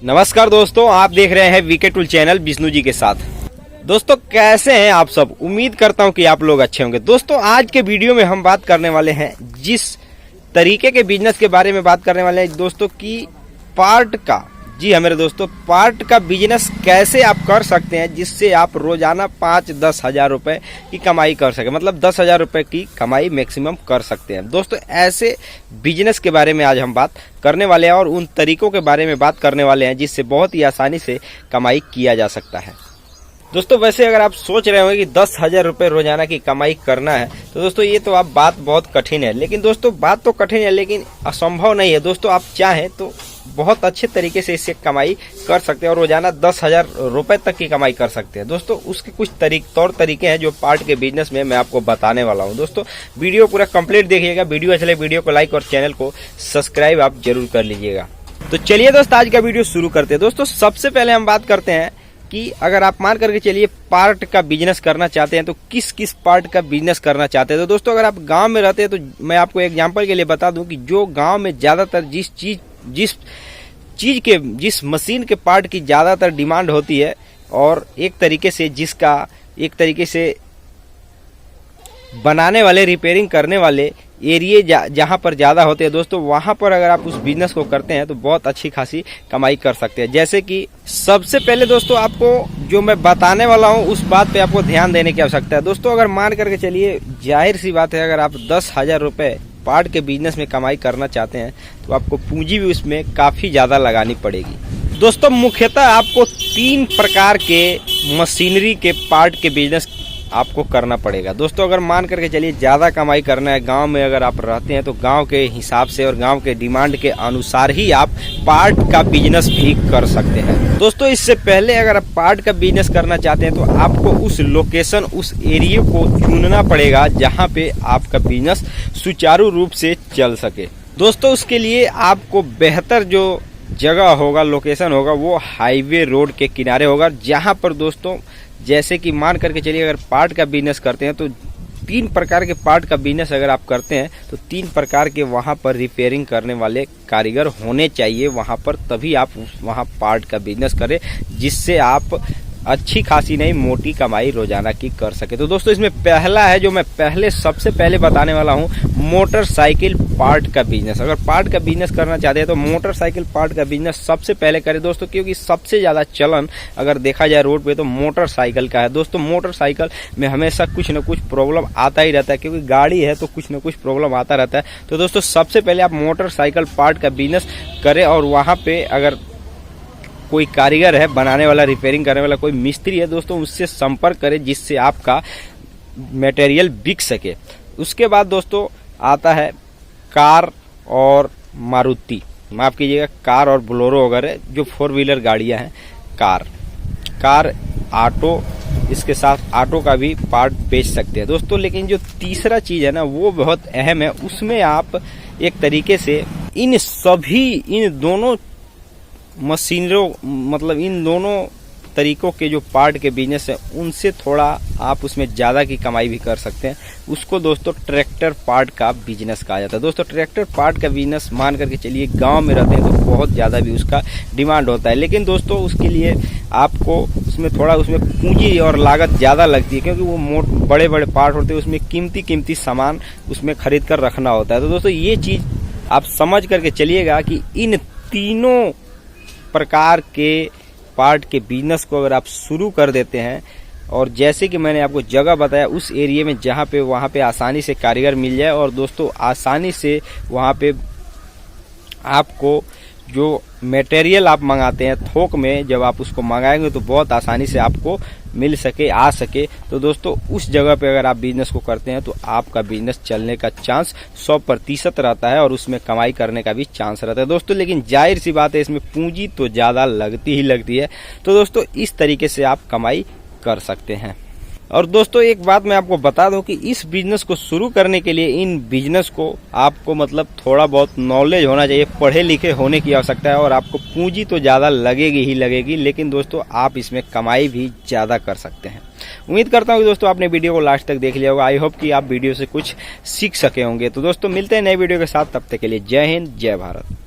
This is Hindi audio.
नमस्कार दोस्तों, आप देख रहे हैं VK tool channel Vishnu ji के साथ। दोस्तों कैसे हैं आप सब? उम्मीद करता हूं कि आप लोग अच्छे होंगे। दोस्तों आज के वीडियो में हम बात करने वाले हैं जिस तरीके के बिजनेस के बारे में बात करने वाले हैं दोस्तों की पार्ट का, जी हाँ मेरे दोस्तों, पार्ट का बिजनेस कैसे आप कर सकते हैं जिससे आप रोजाना 5-10 हजार रुपए की कमाई कर सके, मतलब 10 हजार रुपए की कमाई मैक्सिमम कर सकते हैं। दोस्तों ऐसे बिजनेस के बारे में आज हम बात करने वाले हैं और उन तरीकों के बारे में बात करने वाले हैं जिससे बहुत ही आसानी से कमाई किया जा सकता है। दोस्तों वैसे अगर आप सोच रहे होंगे कि 10 हजार रुपये रोजाना की कमाई करना है तो दोस्तों ये तो आप बात बहुत कठिन है, लेकिन दोस्तों बात तो कठिन है लेकिन असंभव नहीं है। दोस्तों आप चाहें तो बहुत अच्छे तरीके से इससे कमाई कर सकते हैं और रोजाना 10 हजार रुपये तक की कमाई कर सकते हैं। दोस्तों उसके कुछ तौर तरीके हैं जो पार्ट के बिजनेस में मैं आपको बताने वाला हूं। दोस्तों वीडियो पूरा कंप्लीट देखिएगा, वीडियो अच्छा लगे वीडियो को लाइक और चैनल को सब्सक्राइब आप जरूर कर लीजिएगा। तो चलिए दोस्तों आज का वीडियो शुरू करते हैं। दोस्तों सबसे पहले हम बात करते हैं कि अगर आप मान करके चलिए पार्ट का बिजनेस करना चाहते हैं तो किस किस पार्ट का बिजनेस करना चाहते हैं। तो दोस्तों अगर आप गांव में रहते हैं तो मैं आपको एग्जांपल के लिए बता दूं कि जो गांव में ज्यादातर जिस मशीन के पार्ट की ज्यादातर डिमांड होती है और एक तरीके से बनाने वाले, रिपेयरिंग करने वाले एरिया जहां पर ज्यादा होते हैं दोस्तों, वहां पर अगर आप उस बिजनेस को करते हैं तो बहुत अच्छी खासी कमाई कर सकते हैं। जैसे कि सबसे पहले दोस्तों आपको जो मैं बताने वाला हूं उस बात पे आपको ध्यान देने की आवश्यकता है। दोस्तों अगर मान करके चलिए, जाहिर सी बात है, अगर आप 10 हजार रुपये पार्ट के बिजनेस में कमाई करना चाहते हैं तो आपको पूंजी भी उसमें काफी ज्यादा लगानी पड़ेगी। दोस्तों मुख्यतः आपको 3 प्रकार के मशीनरी के पार्ट के बिजनेस आपको करना पड़ेगा। दोस्तों अगर मान करके चलिए ज्यादा कमाई करना है, गांव में अगर आप रहते हैं तो गांव के हिसाब से और गांव के डिमांड के अनुसार ही आप पार्ट का बिजनेस भी कर सकते हैं। दोस्तों इससे पहले अगर आप पार्ट का बिजनेस करना चाहते हैं तो आपको उस लोकेशन, उस एरिया को चुनना पड़ेगा जहां पे आपका बिजनेस सुचारू रूप से चल सके। दोस्तों उसके लिए आपको बेहतर जो जगह होगा, लोकेशन होगा, वो हाईवे रोड के किनारे होगा, जहां पर दोस्तों जैसे कि मान करके चलिए अगर पार्ट का बिजनेस करते हैं तो 3 प्रकार के पार्ट का बिजनेस अगर आप करते हैं तो 3 प्रकार के वहां पर रिपेयरिंग करने वाले कारीगर होने चाहिए वहां पर, तभी आप वहां पार्ट का बिजनेस करें जिससे आप अच्छी खासी नहीं मोटी कमाई रोजाना की कर सके। तो दोस्तों इसमें पहला है जो मैं सबसे पहले बताने वाला हूं, मोटरसाइकिल पार्ट का बिजनेस। अगर पार्ट का बिजनेस करना चाहते हैं तो मोटरसाइकिल पार्ट का बिजनेस सबसे पहले करें दोस्तों, क्योंकि सबसे ज्यादा चलन अगर देखा जाए रोड पे तो मोटरसाइकिल का है। दोस्तों मोटरसाइकिल में हमेशा कुछ न कुछ प्रॉब्लम आता ही रहता है, क्योंकि गाड़ी है तो कुछ न कुछ प्रॉब्लम आता रहता है। तो दोस्तों सबसे पहले आप मोटरसाइकिल पार्ट का बिजनेस करें और वहां पे अगर कोई कारीगर है बनाने वाला, रिपेयरिंग करने वाला, कोई मिस्त्री है दोस्तों, उससे संपर्क करें जिससे आपका मटेरियल बिक सके। उसके बाद दोस्तों आता है कार और मारुति, माफ कीजिएगा, कार और बोलेरो वगैरह जो 4 व्हीलर गाड़ियां हैं, कार ऑटो, इसके साथ ऑटो का भी पार्ट बेच सकते हैं दोस्तों। लेकिन जो तीसरा चीज है ना वो बहुत अहम है, उसमें आप एक तरीके से इन दोनों मशीनरों, मतलब इन दोनों तरीकों के जो पार्ट के बिजनेस है उनसे थोड़ा आप उसमें ज्यादा की कमाई भी कर सकते हैं। उसको दोस्तों ट्रैक्टर पार्ट का बिजनेस कहा जाता है। दोस्तों ट्रैक्टर पार्ट का बिजनेस मान करके चलिए गांव में रहते हैं तो बहुत ज्यादा भी उसका डिमांड होता है, लेकिन दोस्तों उसके लिए आपको उसमें पूंजी और लागत ज्यादा लगती है, क्योंकि वो बड़े बड़े पार्ट होते हैं, उसमें कीमती सामान उसमें खरीद कर रखना होता है। तो दोस्तों ये चीज आप समझ करके चलिएगा कि इन तीनों प्रकार के पार्ट के बिजनेस को अगर आप शुरू कर देते हैं और जैसे कि मैंने आपको जगह बताया उस एरिया में जहां पे वहां पे आसानी से कारीगर मिल जाए और दोस्तों आसानी से वहां पे आपको जो मटेरियल आप मंगाते हैं थोक में, जब आप उसको मंगाएंगे तो बहुत आसानी से आपको मिल सके, आ सके। तो दोस्तों उस जगह पे अगर आप बिजनेस को करते हैं तो आपका बिजनेस चलने का चांस 100% रहता है और उसमें कमाई करने का भी चांस रहता है दोस्तों। लेकिन जाहिर सी बात है इसमें पूंजी तो ज्यादा लगती ही लगती है। तो दोस्तों इस तरीके से आप कमाई कर सकते हैं। और दोस्तों एक बात मैं आपको बता दूं कि इस बिजनेस को शुरू करने के लिए इन बिजनेस को आपको मतलब थोड़ा बहुत नॉलेज होना चाहिए, पढ़े लिखे होने की आवश्यकता है और आपको पूंजी तो ज़्यादा लगेगी ही लगेगी, लेकिन दोस्तों आप इसमें कमाई भी ज़्यादा कर सकते हैं। उम्मीद करता हूँ कि दोस्तों आपने वीडियो को लास्ट तक देख लिया होगा। आई होप कि आप वीडियो से कुछ सीख सके होंगे। तो दोस्तों मिलते हैं नए वीडियो के साथ, तब तक के लिए जय हिंद, जय भारत।